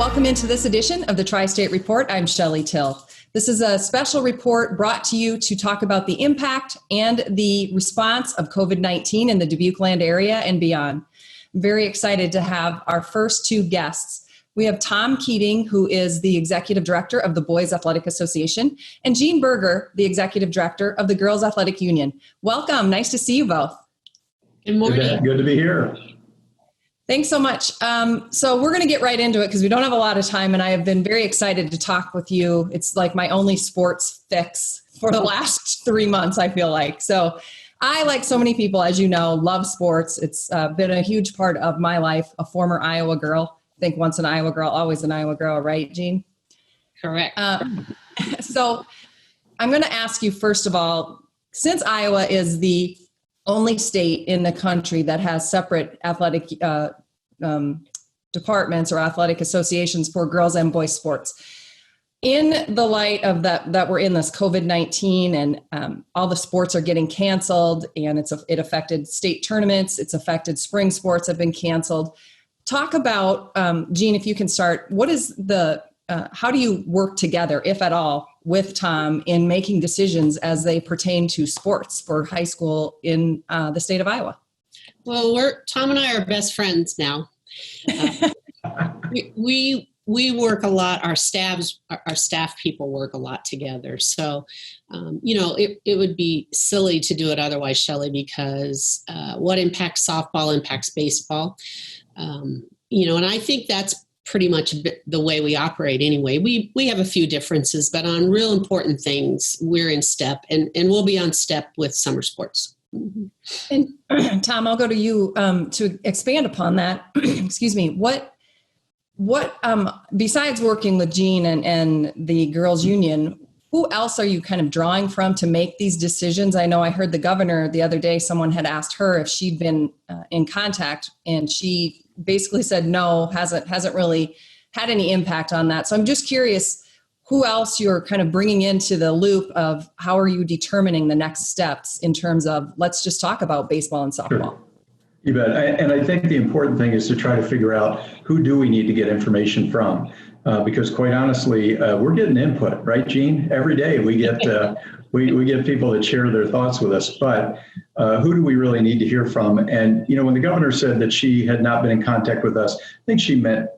Welcome into this edition of the TriState Report. I'm Shelley Till. This is a special report brought to you to talk about the impact and the response of COVID-19 in the Dubuque land area and beyond. I'm very excited to have our first two guests. We have Tom Keating, who is the Executive Director of the Boys Athletic Association, and Jean Berger, the Executive Director of the Girls Athletic Union. Welcome. Nice to see you both. Good morning. Good to be here. Thanks so much. So we're going to get right into it because we don't have a lot of time, and I have been very excited to talk with you. It's like my only sports fix for the last 3 months, I feel like. So I, like so many people, as you know, love sports. It's been a huge part of my life, a former Iowa girl. I think once an Iowa girl, always an Iowa girl, right, Jean? Correct. So I'm going to ask you, first of all, since Iowa is the only state in the country that has separate athletic departments or athletic associations for girls and boys sports. In the light of that we're in this COVID-19 and all the sports are getting canceled, and it affected state tournaments, it's affected spring sports have been canceled. Talk about, Jean, if you can start, what is how do you work together, if at all, with Tom in making decisions as they pertain to sports for high school in the state of Iowa? Well, Tom and I are best friends now. We work a lot. Our staff people work a lot together. So, it would be silly to do it otherwise, Shelley, because what impacts softball impacts baseball. And I think that's pretty much the way we operate anyway. We have a few differences, but on real important things, we're in step, and we'll be on step with summer sports. Mm-hmm. And Tom, I'll go to you to expand upon that. Excuse me. What besides working with Jean and the girls union, who else are you kind of drawing from to make these decisions? I know I heard the governor the other day, someone had asked her if she'd been in contact, and she basically said no, hasn't really had any impact on that. So I'm just curious who else you're kind of bringing into the loop of how are you determining the next steps in terms of, let's just talk about baseball and softball. Sure. You bet. And I think the important thing is to try to figure out who do we need to get information from, because quite honestly, we're getting input, right, Jean? Every day we get we get people that share their thoughts with us, but who do we really need to hear from? And when the governor said that she had not been in contact with us, I think she meant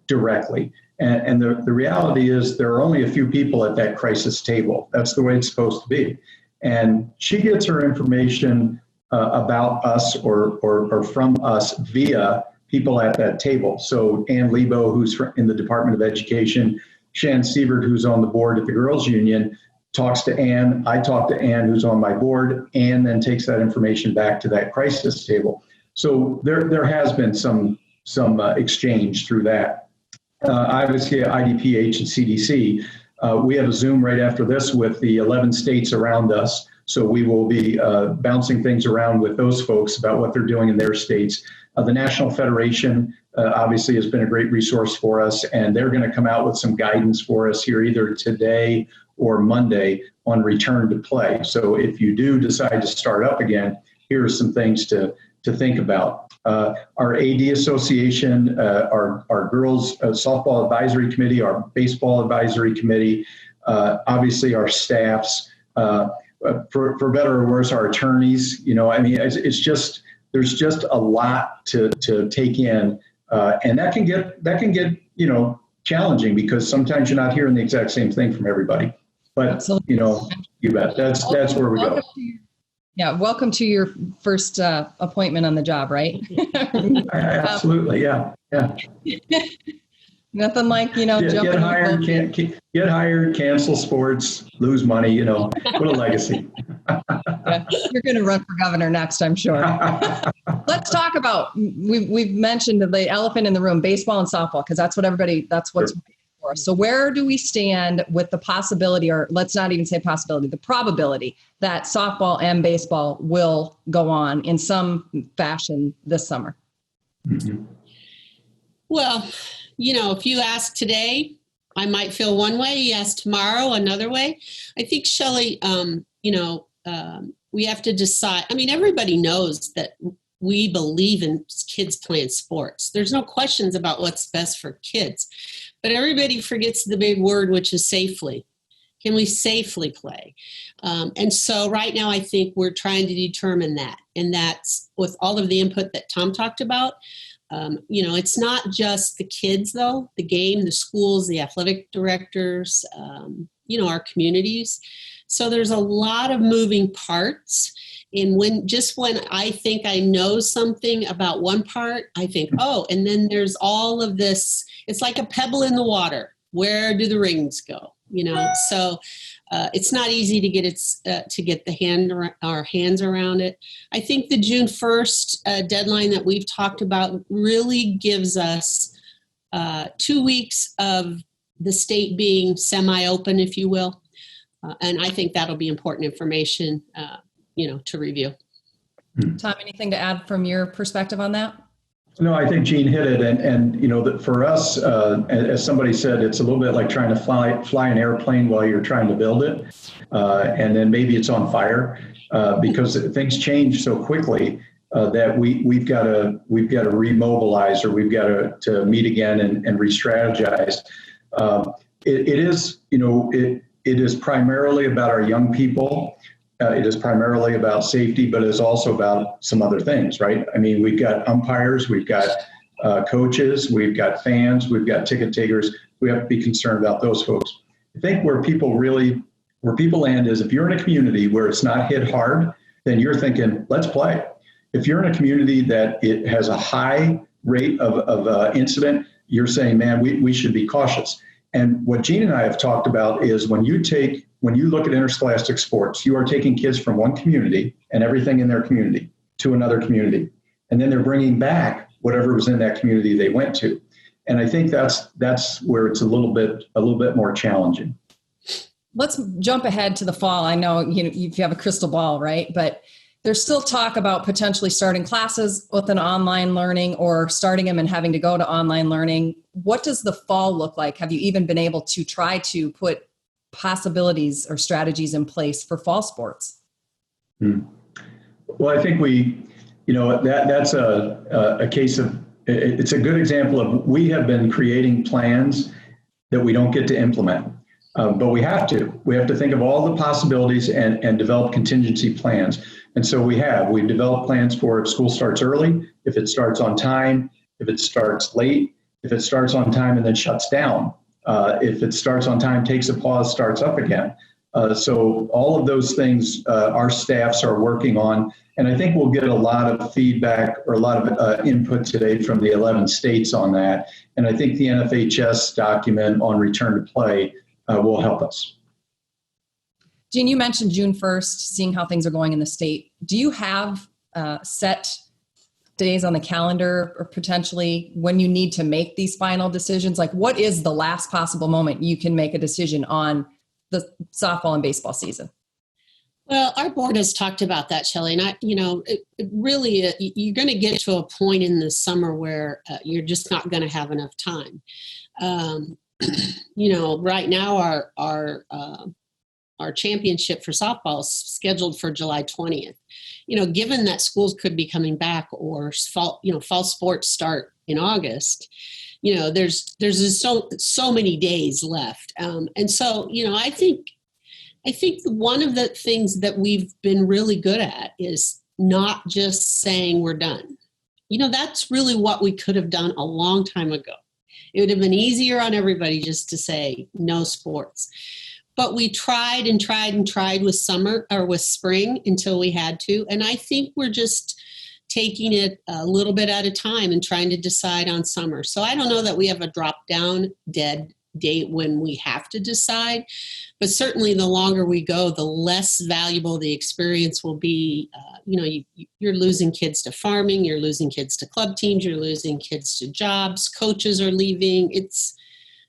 directly. And the reality is there are only a few people at that crisis table. That's the way it's supposed to be. And she gets her information about us or from us via people at that table. So Ann Lebo, who's in the Department of Education, Shan Sievert, who's on the board at the Girls Union, talks to Ann. I talk to Ann, who's on my board. Ann then takes that information back to that crisis table. So there has been some exchange through that. Obviously, IDPH and CDC. We have a Zoom right after this with the 11 states around us. So we will be bouncing things around with those folks about what they're doing in their states. The National Federation obviously has been a great resource for us, and they're going to come out with some guidance for us here either today or Monday on return to play. So if you do decide to start up again, here are some things to think about. Our AD Association, our Girls Softball Advisory Committee, our Baseball Advisory Committee, obviously our staffs, for better or worse, our attorneys. It's just, there's just a lot to take in, and that can get challenging because sometimes you're not hearing the exact same thing from everybody. But absolutely. You bet. That's where we go. Yeah, welcome to your first appointment on the job, right? Absolutely, yeah. Nothing like jumping. Get hired, cancel sports, lose money. What a legacy. Yeah, you're going to run for governor next, I'm sure. Let's talk about. We've mentioned the elephant in the room, baseball and softball, because that's what's. Sure. So where do we stand with the possibility, or let's not even say possibility, the probability that softball and baseball will go on in some fashion this summer? Mm-hmm. Well, if you ask today, I might feel one way. You ask tomorrow, another way. I think, Shelley, we have to decide. I mean, everybody knows that we believe in kids playing sports. There's no questions about what's best for kids, but everybody forgets the big word, which is safely. Can we safely play? And so right now, I think we're trying to determine that. And that's with all of the input that Tom talked about. It's not just the kids, though, the game, the schools, the athletic directors, our communities. So there's a lot of moving parts. And when I think I know something about one part, I think, and then there's all of this. It's like a pebble in the water. Where do the rings go? So it's not easy to get our hands around it. I think the June 1st deadline that we've talked about really gives us 2 weeks of the state being semi-open, if you will. And I think that'll be important information, to review. Tom, anything to add from your perspective on that? No, I think Jean hit it. And that for us, as somebody said, it's a little bit like trying to fly an airplane while you're trying to build it. And then maybe it's on fire because things change so quickly that we've got to remobilize, or we've got to meet again and re-strategize. It is primarily about our young people. It is primarily about safety, but it's also about some other things, right? I mean, we've got umpires, we've got coaches, we've got fans, we've got ticket takers. We have to be concerned about those folks. I think where people land is if you're in a community where it's not hit hard, then you're thinking, let's play. If you're in a community that it has a high rate of incident, you're saying, man, we should be cautious. And what Jean and I have talked about is when you look at interscholastic sports, you are taking kids from one community and everything in their community to another community. And then they're bringing back whatever was in that community they went to. And I think that's where it's a little bit more challenging. Let's jump ahead to the fall. I know you have a crystal ball, right? But there's still talk about potentially starting classes with an online learning or starting them and having to go to online learning. What does the fall look like? Have you even been able to try to put possibilities or strategies in place for fall sports? Well, I think that's a case of, it's a good example of, we have been creating plans that we don't get to implement, but we have to think of all the possibilities and develop contingency plans. And so we've developed plans for if school starts early, if it starts on time, if it starts late, if it starts on time and then shuts down. If it starts on time, takes a pause, starts up again. So all of those things our staffs are working on. And I think we'll get a lot of feedback or a lot of input today from the 11 states on that. And I think the NFHS document on return to play will help us. Jean, you mentioned June 1st, seeing how things are going in the state. Do you have set days on the calendar or potentially when you need to make these final decisions? Like, what is the last possible moment you can make a decision on the softball and baseball season? Well, our board has talked about that, Shelley, and you're going to get to a point in the summer where you're just not going to have enough time. Right now our championship for softball is scheduled for July 20th. Given that schools could be coming back or fall sports start in August, there's just so many days left. And so, I think one of the things that we've been really good at is not just saying we're done. That's really what we could have done a long time ago. It would have been easier on everybody just to say no sports. But we tried and tried and tried with summer or with spring until we had to. And I think we're just taking it a little bit at a time and trying to decide on summer. So I don't know that we have a drop down dead date when we have to decide. But certainly the longer we go, the less valuable the experience will be. You're losing kids to farming, you're losing kids to club teams, you're losing kids to jobs, coaches are leaving.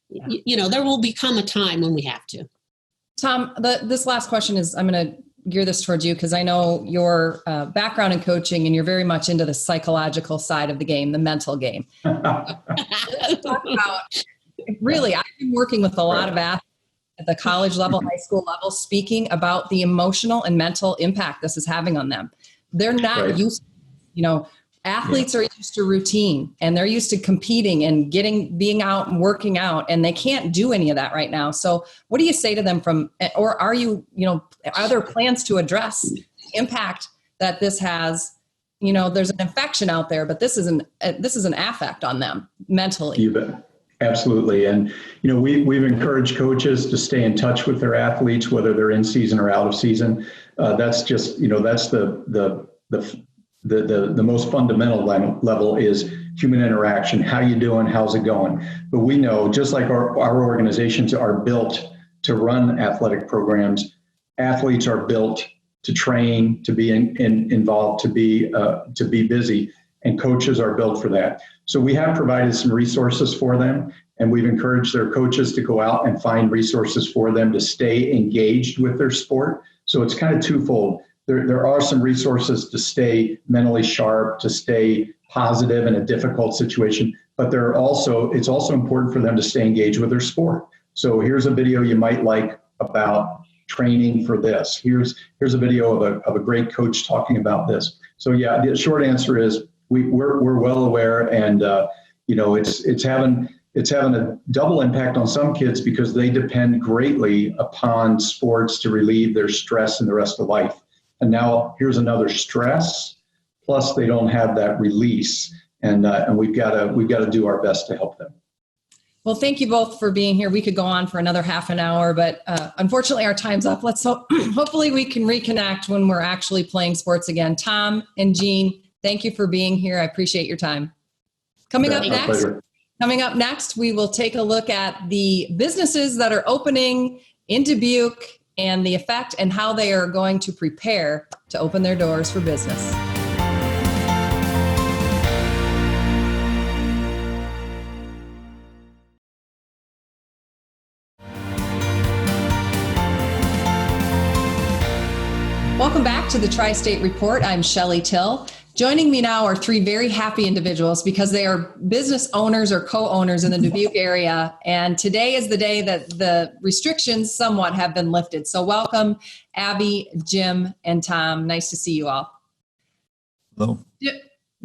There will become a time when we have to. Tom, this last question is, I'm going to gear this towards you because I know your background in coaching and you're very much into the psychological side of the game, the mental game. Let's talk about, really, I've been working with a lot of athletes at the college level, high school level, speaking about the emotional and mental impact this is having on them. They're not used to, Athletes are used to routine, and they're used to competing and being out and working out, and they can't do any of that right now. So what do you say to them or are there plans to address the impact that this has? There's an infection out there, but this is an affect on them mentally. You bet. Absolutely. And, we've encouraged coaches to stay in touch with their athletes, whether they're in season or out of season. That's just, that's the most fundamental level is human interaction. How you doing? How's it going? But we know, just like our organizations are built to run athletic programs, athletes are built to train, to be involved, to be busy, and coaches are built for that. So we have provided some resources for them, and we've encouraged their coaches to go out and find resources for them to stay engaged with their sport. So it's kind of twofold. There are some resources to stay mentally sharp, to stay positive in a difficult situation, but it's also important for them to stay engaged with their sport. So here's a video you might like about training for this. Here's a video of a great coach talking about this. So yeah, the short answer is we're well aware, and it's having a double impact on some kids because they depend greatly upon sports to relieve their stress in the rest of life. And now here's another stress, plus they don't have that release, and we've got to do our best to help them. Well, thank you both for being here. We could go on for another half an hour, but unfortunately our time's up. Let's hopefully we can reconnect when we're actually playing sports again. Tom and Jean, thank you for being here. I appreciate your time. Coming up next, we will take a look at the businesses that are opening in Dubuque and the effect and how they are going to prepare to open their doors for business. Welcome back to the TriState Report. I'm Shelley Till. Joining me now are three very happy individuals because they are business owners or co-owners in the Dubuque area. And today is the day that the restrictions somewhat have been lifted. So welcome, Abby, Jim, and Tom. Nice to see you all. Hello.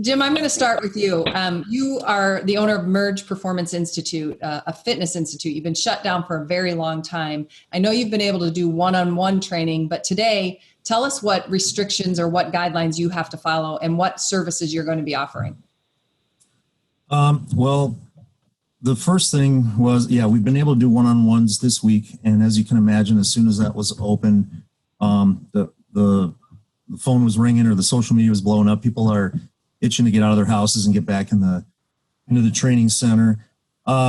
Jim, I'm going to start with you. You are the owner of Merge Performance Institute, a fitness institute. You've been shut down for a very long time. I know you've been able to do one-on-one training, but today, tell us what restrictions or what guidelines you have to follow and what services you're going to be offering. Well, the first thing was, we've been able to do one-on-ones this week. And as you can imagine, as soon as that was open, the phone was ringing or the social media was blowing up. People are itching to get out of their houses and get back into the training center.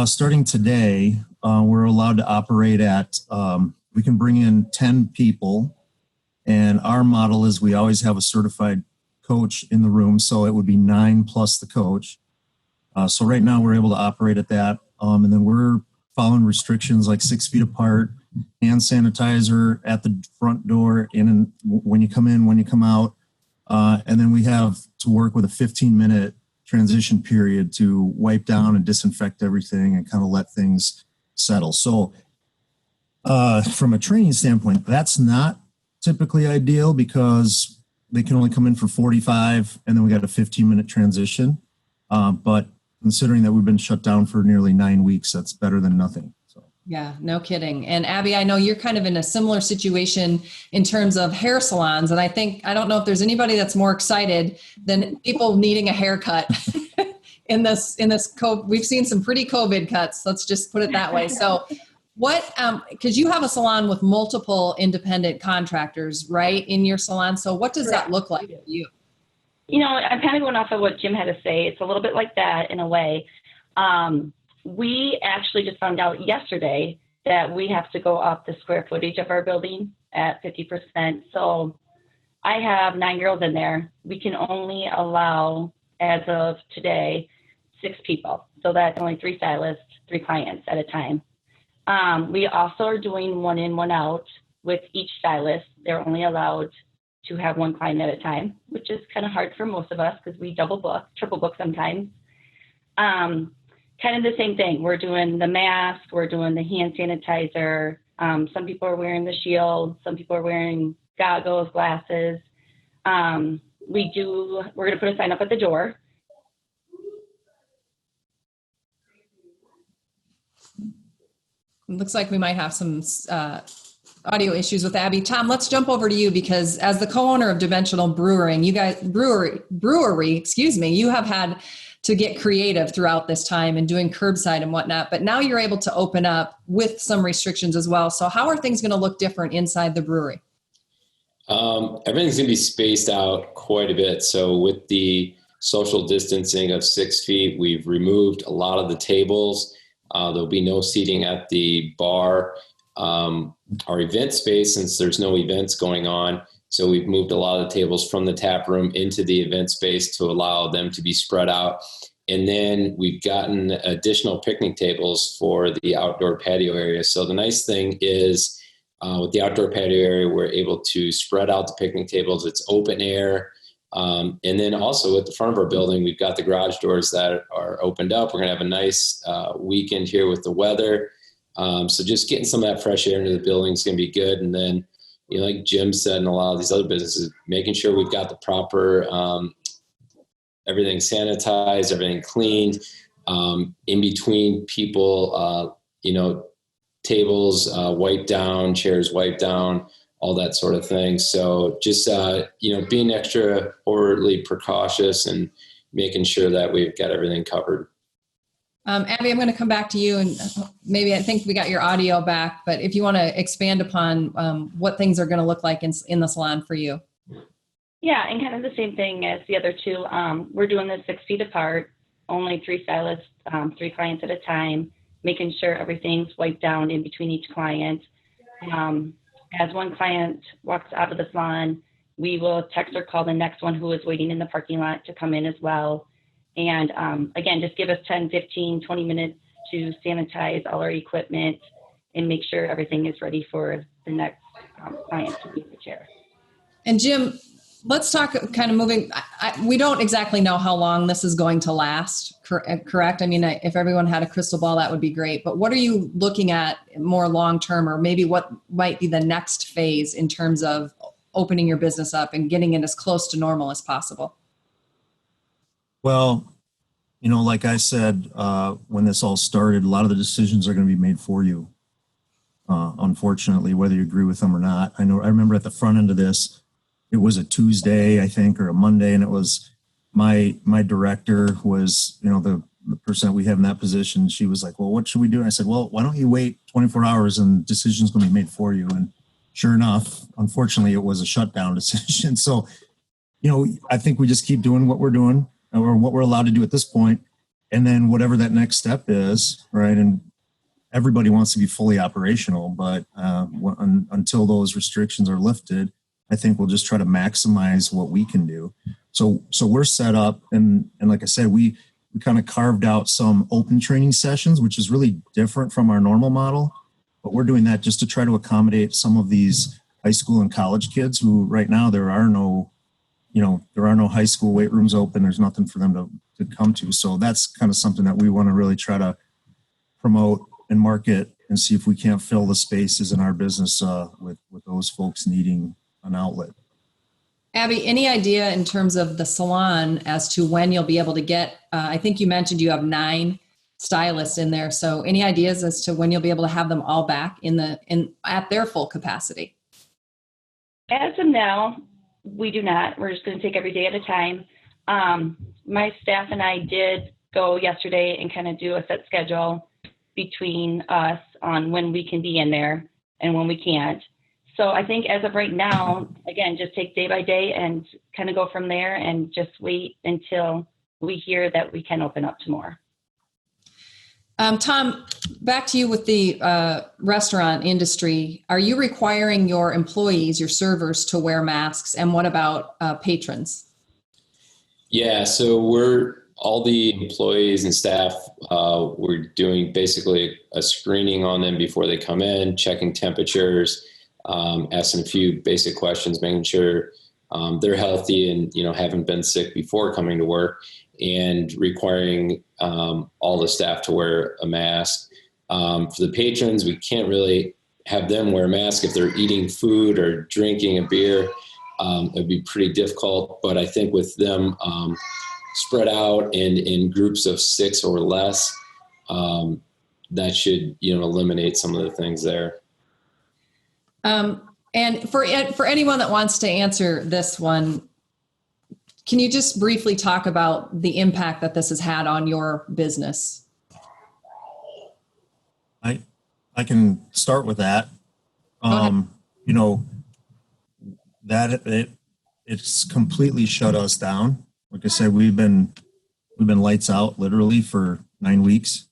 Starting today, we're allowed to operate at, we can bring in 10 people. And our model is we always have a certified coach in the room. So it would be 9 plus the coach. So right now we're able to operate at that. And then we're following restrictions like 6 feet apart, hand sanitizer at the front door, when you come in, when you come out. And then we have to work with a 15-minute transition period to wipe down and disinfect everything and kind of let things settle. So from a training standpoint, that's not typically ideal because they can only come in for 45 and then we got a 15-minute transition. But considering that we've been shut down for nearly 9 weeks, that's better than nothing. So. Yeah, no kidding. And Abby, I know you're kind of in a similar situation in terms of hair salons. And I don't know if there's anybody that's more excited than people needing a haircut in this COVID. We've seen some pretty COVID cuts. Let's just put it that way. So because you have a salon with multiple independent contractors, right, in your salon. So what does that look like for you? I'm kind of going off of what Jim had to say. It's a little bit like that in a way. We actually just found out yesterday that we have to go up the square footage of our building at 50%. So I have 9 girls in there. We can only allow, as of today, 6 people. So that's only 3 stylists, 3 clients at a time. We also are doing 1 in, 1 out with each stylist. They're only allowed to have 1 client at a time, which is kind of hard for most of us because we double book, triple book sometimes. Kind of the same thing. We're doing the mask, we're doing the hand sanitizer. Some people are wearing the shield. Some people are wearing goggles, glasses. we're going to put a sign up at the door. It looks like we might have some audio issues with Abby. Tom, let's jump over to you, because as the co-owner of Dimensional Brewery, you have had to get creative throughout this time and doing curbside and whatnot, but now you're able to open up with some restrictions as well. So how are things going to look different inside the brewery? Everything's going to be spaced out quite a bit. So with the social distancing of 6 feet, we've removed a lot of the tables. There'll be no seating at the bar. Our event space, since there's no events going on, so we've moved a lot of the tables from the tap room into the event space to allow them to be spread out. And then we've gotten additional picnic tables for the outdoor patio area. So the nice thing is with the outdoor patio area, we're able to spread out the picnic tables. It's open air. And then also at the front of our building, we've got the garage doors that are opened up. We're going to have a nice weekend here with the weather. So just getting some of that fresh air into the building is going to be good. And then, you know, like Jim said, and a lot of these other businesses, making sure we've got the proper, everything sanitized, everything cleaned, in between people, you know, tables wiped down, chairs wiped down, all that sort of thing. So just, you know, being extra overly precautious and making sure that we've got everything covered. Abby, I'm going to come back to you, and maybe I think we got your audio back, but if you want to expand upon what things are going to look like in the salon for you. Yeah, and kind of the same thing as the other two. We're doing this 6 feet apart, only 3 stylists, 3 clients at a time, making sure everything's wiped down in between each client. As one client walks out of the salon, we will text or call the next one who is waiting in the parking lot to come in as well. And again, just give us 10, 15, 20 minutes to sanitize all our equipment and make sure everything is ready for the next client to use the chair. And Jim, let's talk kind of moving. We don't exactly know how long this is going to last, correct? I mean, if everyone had a crystal ball, that would be great. But what are you looking at more long-term, or maybe what might be the next phase in terms of opening your business up and getting it as close to normal as possible? Well, you know, like I said, when this all started, a lot of the decisions are going to be made for you. Unfortunately, whether you agree with them or not. I remember at the front end of this, it was a Tuesday, I think, or a Monday, and it was my director was, you know, the person that we have in that position. She was like, well, what should we do? And I said, well, why don't you wait 24 hours and decision's going to be made for you? And sure enough, unfortunately, it was a shutdown decision. So, you know, I think we just keep doing what we're doing, or what we're allowed to do at this point, and then whatever that next step is, right? And everybody wants to be fully operational, but until those restrictions are lifted, I think we'll just try to maximize what we can do. So we're set up, and like I said, we kind of carved out some open training sessions, which is really different from our normal model, but we're doing that just to try to accommodate some of these high school and college kids who right now there are no high school weight rooms open. There's nothing for them to come to. So that's kind of something that we want to really try to promote and market and see if we can't fill the spaces in our business with those folks needing an outlet. Abby, any idea in terms of the salon as to when you'll be able to get, I think you mentioned you have 9 stylists in there. So any ideas as to when you'll be able to have them all back at their full capacity? As of now, we do not. We're just going to take every day at a time. My staff and I did go yesterday and kind of do a set schedule between us on when we can be in there and when we can't. So I think as of right now, again, just take day by day and kind of go from there and just wait until we hear that we can open up to more. Tom, back to you with the restaurant industry. Are you requiring your employees, your servers, to wear masks? And what about patrons? Yeah, so all the employees and staff, we're doing basically a screening on them before they come in, checking temperatures, asking a few basic questions, making sure they're healthy and, you know, haven't been sick before coming to work, and requiring all the staff to wear a mask. For the patrons, we can't really have them wear a mask if they're eating food or drinking a beer. it'd be pretty difficult. But I think with them spread out in groups of 6 or less, that should, eliminate some of the things there. And for anyone that wants to answer this one, can you just briefly talk about the impact that this has had on your business? I can start with that. That it's completely shut us down. Like I said, we've been lights out literally for 9 weeks.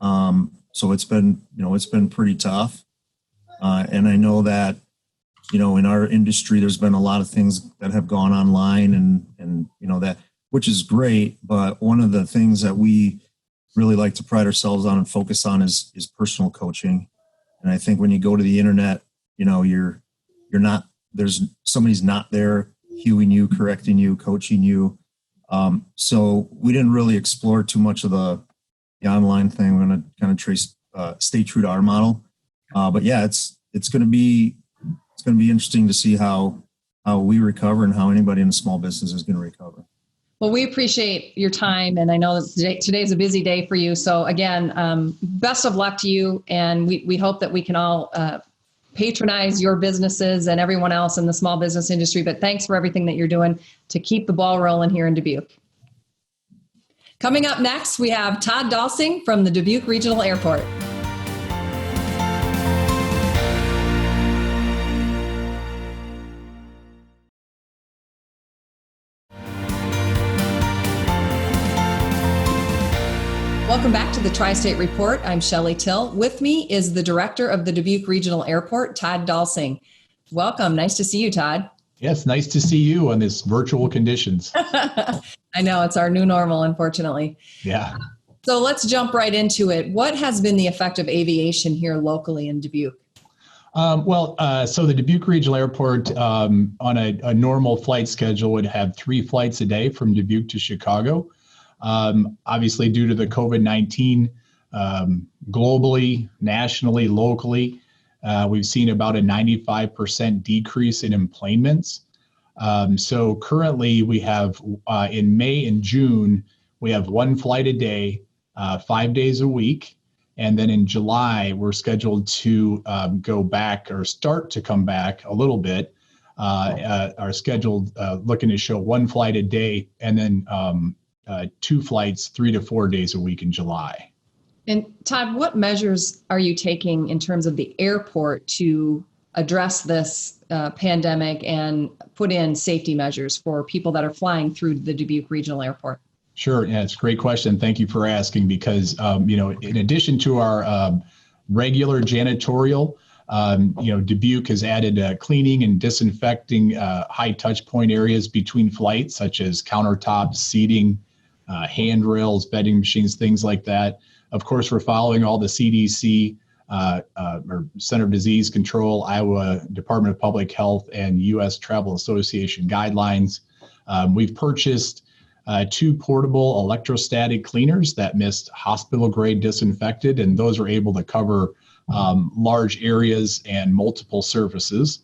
So it's been pretty tough. And I know that, in our industry, there's been a lot of things that have gone online and that, which is great. But one of the things that we really like to pride ourselves on and focus on is personal coaching. And I think when you go to the internet, you're not, somebody's not there cueing you, correcting you, coaching you. So we didn't really explore too much of the online thing. We're going to kind of stay true to our model. But yeah, it's going to be interesting to see how we recover and how anybody in a small business is going to recover. Well, we appreciate your time, and I know that today's a busy day for you. So again, best of luck to you, and we hope that we can all patronize your businesses and everyone else in the small business industry. But thanks for everything that you're doing to keep the ball rolling here in Dubuque. Coming up next, we have Todd Dalsing from the Dubuque Regional Airport. Welcome back to the TriState Report. I'm Shelley Till. With me is the director of the Dubuque Regional Airport, Todd Dalsing. Welcome. Nice to see you, Todd. Yes, nice to see you on this virtual conditions. I know it's our new normal, unfortunately. Yeah. So let's jump right into it. What has been the effect of aviation here locally in Dubuque? So the Dubuque Regional Airport on a normal flight schedule would have 3 flights a day from Dubuque to Chicago. Obviously, due to the COVID-19, globally, nationally, locally, we've seen about a 95% decrease in enplanements. So currently we have, in May and June, we have 1 flight a day, 5 days a week. And then in July, we're scheduled to go back or start to come back a little bit. Are scheduled looking to show 1 flight a day and then 2 flights 3 to 4 days a week in July. And Todd, what measures are you taking in terms of the airport to address this pandemic and put in safety measures for people that are flying through the Dubuque Regional Airport? Sure. Yeah, it's a great question. Thank you for asking because, in addition to our regular janitorial, Dubuque has added cleaning and disinfecting high touch point areas between flights, such as countertops, seating, handrails, vending machines, things like that. Of course, we're following all the CDC, or Center of Disease Control, Iowa Department of Public Health, and U.S. Travel Association guidelines. We've purchased 2 portable electrostatic cleaners that mist hospital-grade disinfected, and those are able to cover large areas and multiple surfaces.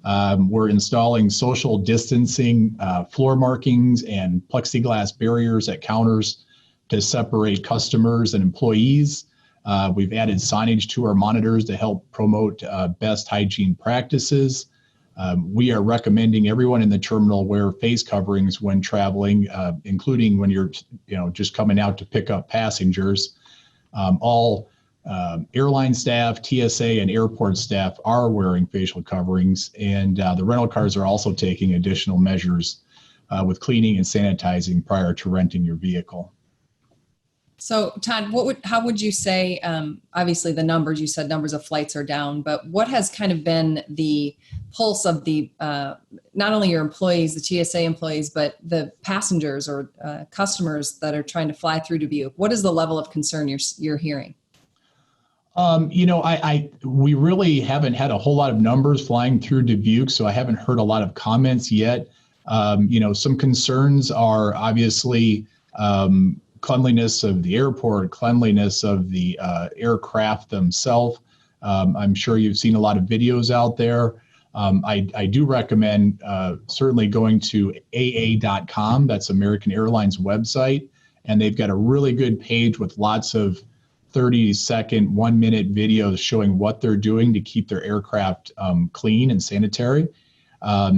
We're installing social distancing floor markings and plexiglass barriers at counters to separate customers and employees. We've added signage to our monitors to help promote best hygiene practices. We are recommending everyone in the terminal wear face coverings when traveling, including when you're just coming out to pick up passengers. All airline staff, TSA, and airport staff are wearing facial coverings, and the rental cars are also taking additional measures with cleaning and sanitizing prior to renting your vehicle. So, Todd, how would you say, obviously the numbers, you said numbers of flights are down, but what has kind of been the pulse of the, not only your employees, the TSA employees, but the passengers or customers that are trying to fly through Dubuque? What is the level of concern you're hearing? We really haven't had a whole lot of numbers flying through Dubuque, so I haven't heard a lot of comments yet. Some concerns are obviously cleanliness of the airport, cleanliness of the aircraft themselves. I'm sure you've seen a lot of videos out there. I do recommend certainly going to AA.com. That's American Airlines website. And they've got a really good page with lots of 30-second, 1-minute videos showing what they're doing to keep their aircraft clean and sanitary.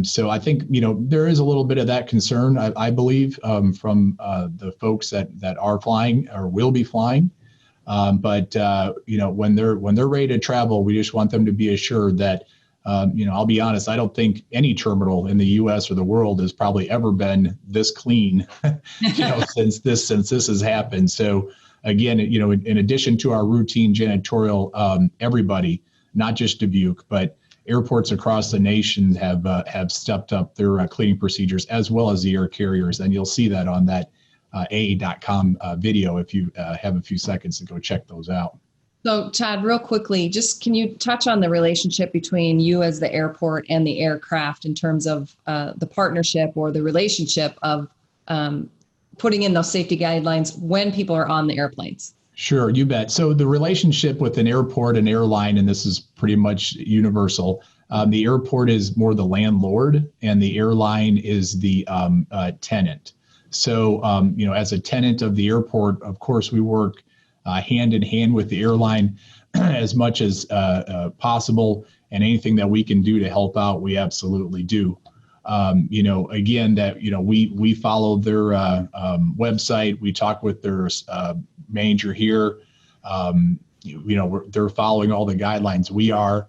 So I think, there is a little bit of that concern, I believe, from the folks that are flying or will be flying. But when they're ready to travel, we just want them to be assured that, I'll be honest, I don't think any terminal in the U.S. or the world has probably ever been this clean, since this has happened. So again, in addition to our routine janitorial, everybody, not just Dubuque, but airports across the nation have stepped up their cleaning procedures, as well as the air carriers. And you'll see that on that AA.com video if you have a few seconds to go check those out. So Todd, real quickly, just can you touch on the relationship between you as the airport and the aircraft in terms of the partnership or the relationship of putting in those safety guidelines when people are on the airplanes? Sure, you bet. So the relationship with an airport and airline, and this is pretty much universal, the airport is more the landlord and the airline is the tenant. So, as a tenant of the airport, of course, we work hand in hand with the airline as much as possible, and anything that we can do to help out, we absolutely do. Again, that, we follow their website, we talk with their manager here. They're following all the guidelines we are.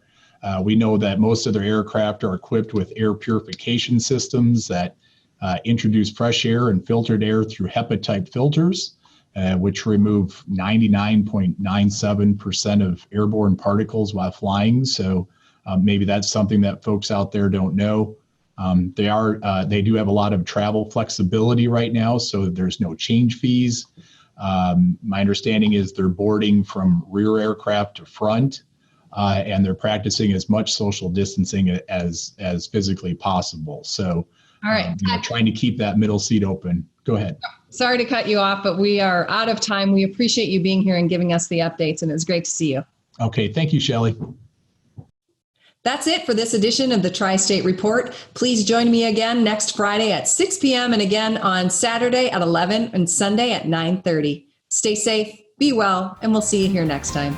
We know that most of their aircraft are equipped with air purification systems that introduce fresh air and filtered air through HEPA-type filters, which remove 99.97% of airborne particles while flying. So maybe that's something that folks out there don't know. They do have a lot of travel flexibility right now, so there's no change fees. My understanding is they're boarding from rear aircraft to front, and they're practicing as much social distancing as physically possible. So, all right, trying to keep that middle seat open. Go ahead. Sorry to cut you off, but we are out of time. We appreciate you being here and giving us the updates, and it was great to see you. Okay, thank you, Shelley. That's it for this edition of the TriState Report. Please join me again next Friday at 6 p.m. and again on Saturday at 11 and Sunday at 9:30. Stay safe, be well, and we'll see you here next time.